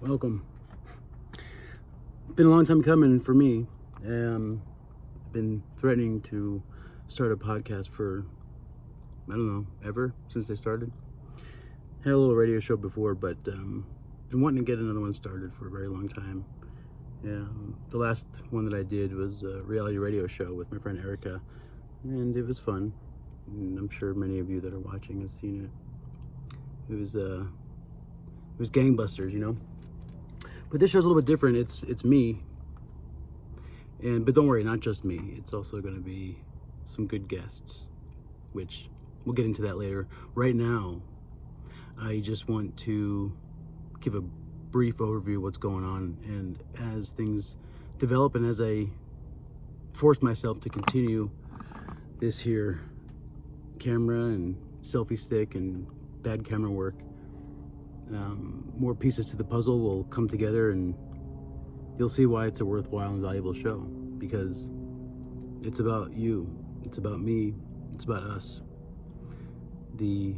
Welcome. Been a long time coming for me. Been threatening to start a podcast for, I don't know, ever since I started. Had a little radio show before, but been wanting to get another one started for a very long time. The last one that I did was a reality radio show with my friend Erica, and it was fun. And I'm sure many of you that are watching have seen it. It was gangbusters, you know. But this show's a little bit different. It's me, but don't worry, not just me. It's also going to be some good guests, which we'll get into that later. Right now, I just want to give a brief overview of what's going on, and as things develop and as I force myself to continue this here camera and selfie stick and bad camera work, more pieces to the puzzle will come together, and you'll see why it's a worthwhile and valuable show, because it's about you, it's about me, it's about us, the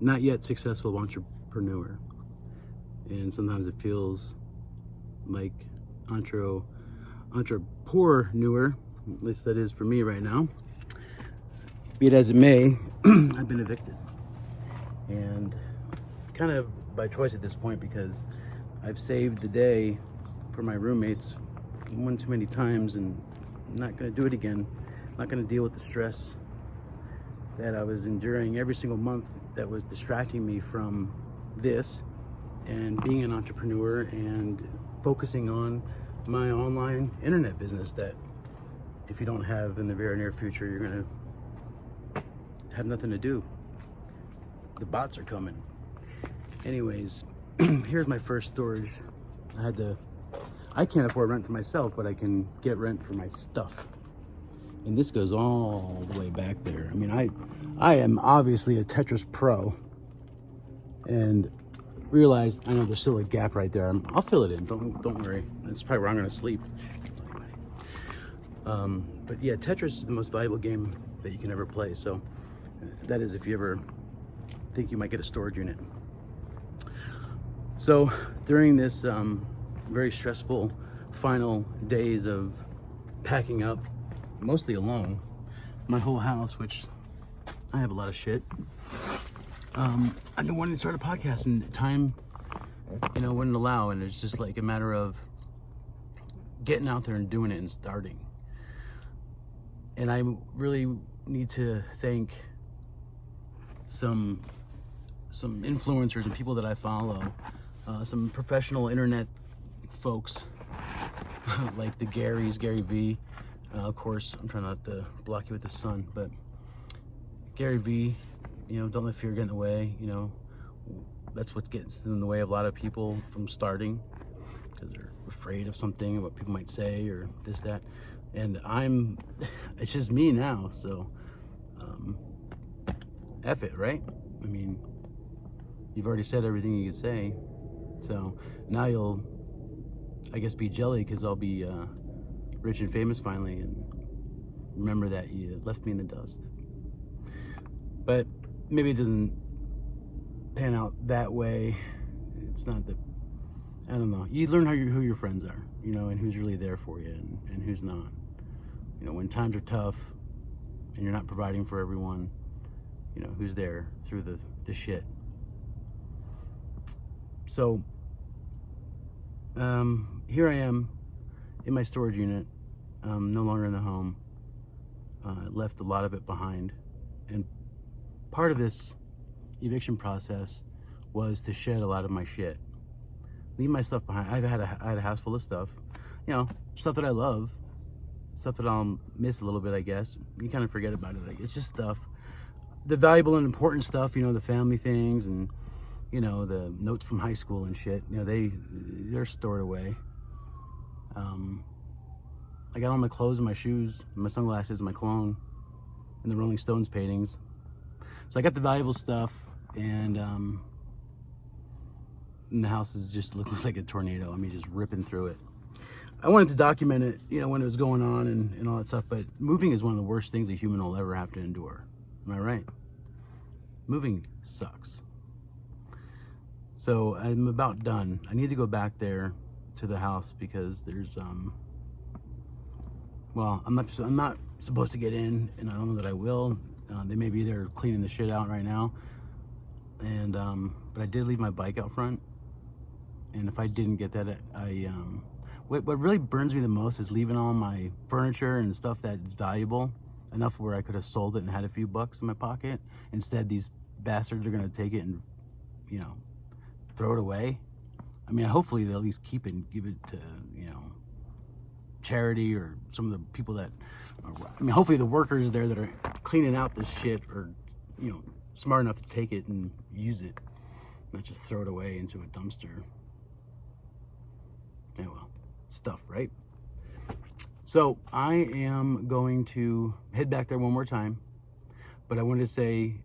not yet successful entrepreneur. And sometimes it feels like entrepreneur, at least that is for me right now. Be it as it may, I've been evicted, and kind of by choice at this point, because I've saved the day for my roommates one too many times, and I'm not going to do it again. I'm not going to deal with the stress that I was enduring every single month that was distracting me from this and being an entrepreneur and focusing on my online internet business that, if you don't have in the very near future, you're going to have nothing to do. The bots are coming. Anyways, here's my first storage. I can't afford rent for myself, but I can get rent for my stuff. And this goes all the way back there. I mean, I am obviously a Tetris pro, and realized, I know there's still a gap right there. I'll fill it in, don't worry. That's probably where I'm gonna sleep. But yeah, Tetris is the most valuable game that you can ever play. So that is if you ever think you might get a storage unit. So during this very stressful final days of packing up, mostly alone, my whole house, which I have a lot of shit, I've been wanting to start a podcast, and time, wouldn't allow, and it's just like a matter of getting out there and doing it and starting. And I really need to thank some influencers and people that I follow, some professional internet folks like the Gary V. Of course, I'm trying not to block you with the sun, but Gary V, don't let fear get in the way. That's what gets in the way of a lot of people from starting, because they're afraid of something, what people might say, or this, that. And it's just me now, so F it, right? I mean, you've already said everything you could say, so now you'll, I guess, be jelly because I'll be rich and famous finally, and remember that you left me in the dust. But maybe it doesn't pan out that way. It's not that, I don't know. You learn who your friends are, and who's really there for you and who's not. When times are tough and you're not providing for everyone, who's there through the shit. So here I am in my storage unit, no longer in the home. Left a lot of it behind, and part of this eviction process was to shed a lot of my shit, leave my stuff behind. I had a house full of stuff, stuff that I love, stuff that I'll miss a little bit, I guess. You kind of forget about it. Like, it's just stuff, the valuable and important stuff, the family things, and the notes from high school and shit. They're stored away. I got all my clothes and my shoes, and my sunglasses, and my cologne, and the Rolling Stones paintings. So I got the valuable stuff, and the house looks like a tornado. I mean, just ripping through it. I wanted to document it, when it was going on and all that stuff, but moving is one of the worst things a human will ever have to endure. Am I right? Moving sucks. So I'm about done. I need to go back there to the house because there's well, I'm not supposed to get in, and I don't know that I will. They may be there cleaning the shit out right now, and but I did leave my bike out front, and if I didn't get that, what really burns me the most is leaving all my furniture and stuff that's valuable enough where I could have sold it and had a few bucks in my pocket. Instead, these bastards are gonna take it and, you know, throw it away. I mean, hopefully they'll at least keep it and give it to, you know, charity or some of the people that I mean, hopefully the workers there that are cleaning out this shit are, you know, smart enough to take it and use it, not just throw it away into a dumpster. Yeah, well, stuff, right? So I am going to head back there one more time, but I wanted to say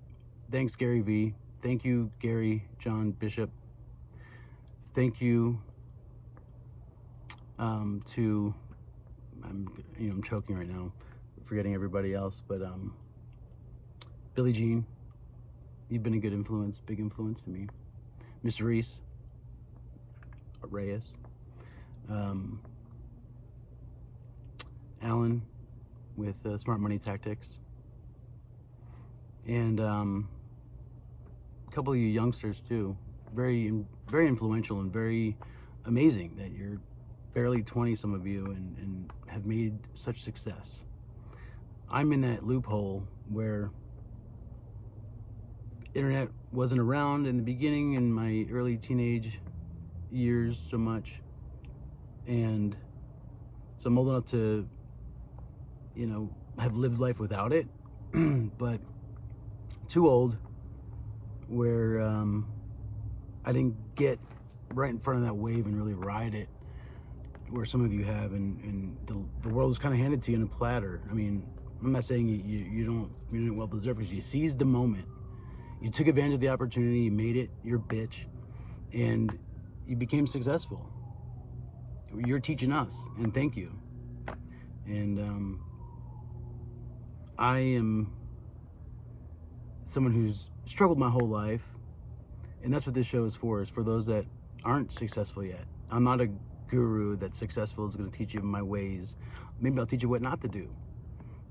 thanks, Gary V. Thank you, Gary John Bishop. Thank you to, I'm choking right now, forgetting everybody else, but Billie Jean, you've been a good influence, big influence to me. Mr. Reis, Alan with Smart Money Tactics, and a couple of you youngsters too. Very influential and very amazing that you're barely 20, some of you, and have made such success. I'm in that loophole where internet wasn't around in the beginning, in my early teenage years so much, and so I'm old enough to, you know, have lived life without it, but too old where I didn't get right in front of that wave and really ride it where some of you have, and the world is kind of handed to you in a platter. I mean, I'm not saying you didn't well deserve it, because you seized the moment, you took advantage of the opportunity, you made it your bitch, and you became successful. You're teaching us, and thank you. And I am someone who's struggled my whole life, and that's what this show is for those that aren't successful yet. I'm not a guru that's successful is going to teach you my ways. Maybe I'll teach you what not to do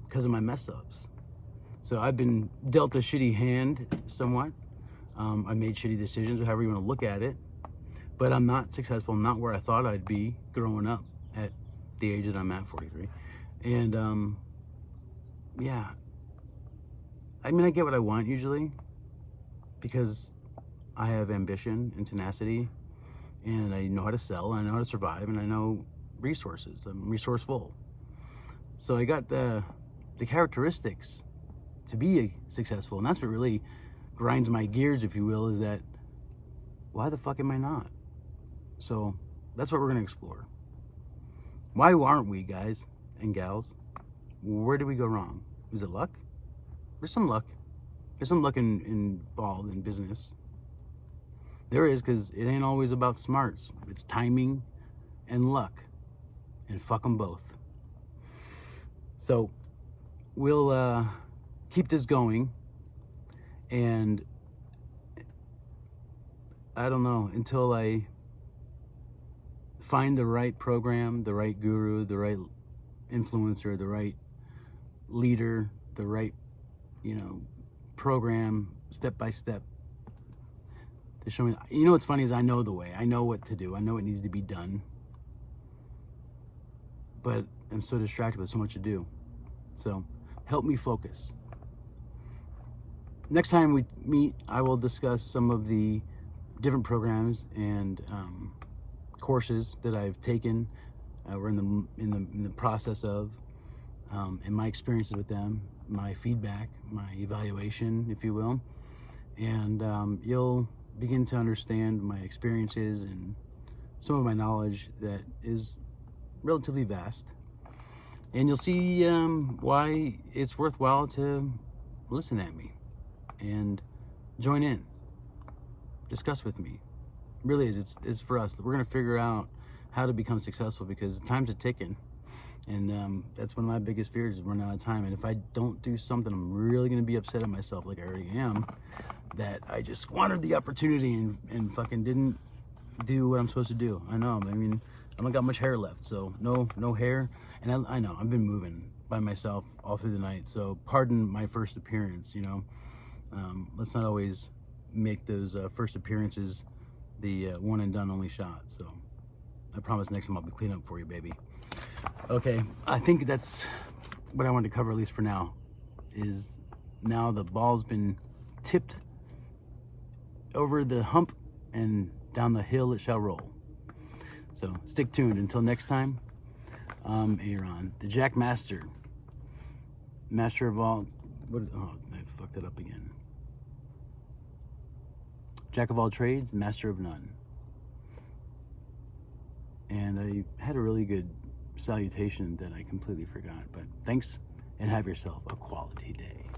because of my mess ups. So I've been dealt a shitty hand somewhat. I made shitty decisions, however you want to look at it, but I'm not successful. I'm not where I thought I'd be growing up at the age that I'm at, 43. And yeah, I mean, I get what I want usually because I have ambition and tenacity, and I know how to sell, and I know how to survive, and I know resources. I'm resourceful. So I got the characteristics to be successful, and that's what really grinds my gears, if you will, is that why the fuck am I not? So that's what we're gonna explore. Why aren't we, guys and gals? Where did we go wrong? Is it luck? There's some luck. There's some luck involved in business. There is, because it ain't always about smarts. It's timing and luck, and fuck them both. So we'll keep this going, and I don't know, until I find the right program, the right guru, the right influencer, the right leader, the right, you know, program, step by step, to show me. You know what's funny is I know the way. I know what to do. I know what needs to be done. But I'm so distracted with so much to do. So help me focus. Next time we meet, I will discuss some of the different programs and courses that I've taken. We're in the process of, and my experiences with them, my feedback, my evaluation, if you will, and you'll begin to understand my experiences and some of my knowledge that is relatively vast, and you'll see why it's worthwhile to listen at me and join in, discuss with me. It really is. It's for us. We're gonna figure out how to become successful, because time's a ticking. And that's one of my biggest fears, is running out of time. And if I don't do something, I'm really gonna be upset at myself, like I already am, that I just squandered the opportunity and fucking didn't do what I'm supposed to do. I know, I mean, I don't got much hair left, so no hair. And I know, I've been moving by myself all through the night, so pardon my first appearance, you know. Let's not always make those first appearances the one and done only shot. So I promise next time I'll be clean up for you, baby. Okay, I think that's what I wanted to cover, at least for now. Is now the ball's been tipped over the hump and down the hill it shall roll. So stick tuned. Until next time, Aaron, the Jack Master, master of all. Oh, I fucked it up again. Jack of all trades, master of none. And I had a really good salutation that I completely forgot, but thanks, and have yourself a quality day.